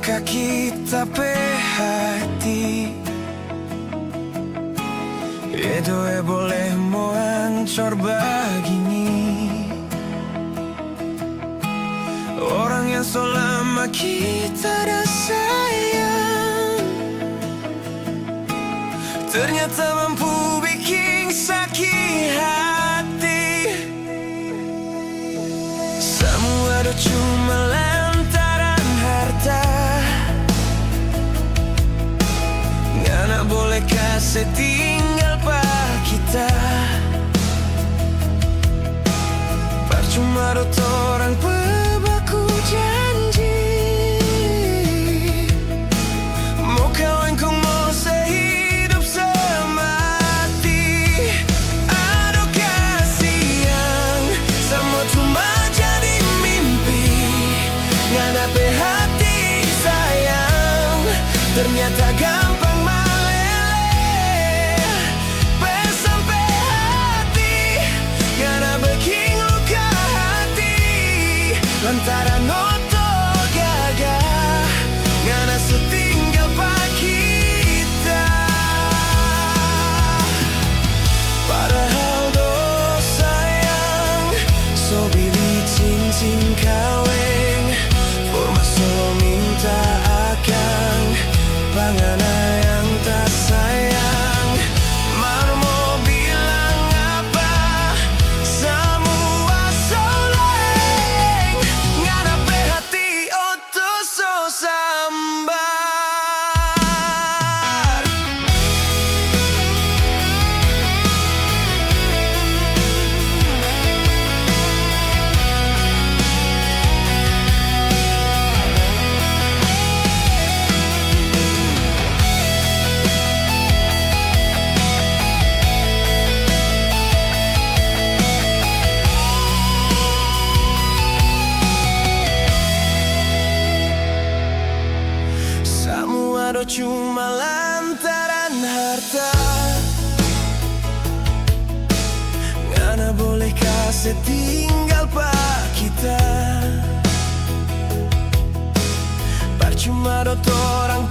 langkah kita pe hati itu boleh mau hancur begini. Orang yang selama kita dah sayang ternyata mampu bikin sakit hati. Semua itu cuma lantaran harta. Ngana boleh kasih tinggal pak kita. Percuma dot orang pebaku janji. Mau kawan kau mau sehidup semati. Aduh kasihan, semua cuma jadi mimpi. Ngana pe hati sayang, ternyata gampang meleleh. Sampai hati, ngana bikin luka hati. Lantaran otot gagah, ngana setinggal pak kita. Padahal dos sayang, so beli cincin kawin. Forma so minta akang, pangana yang tak sayang. Mau mau bilang apa, semua soleng. Ngana pe hati oto so sambar. Semua itu cuma lantaran harta. Ngana boleh kasih tinggal pak kita. Percuma dot orang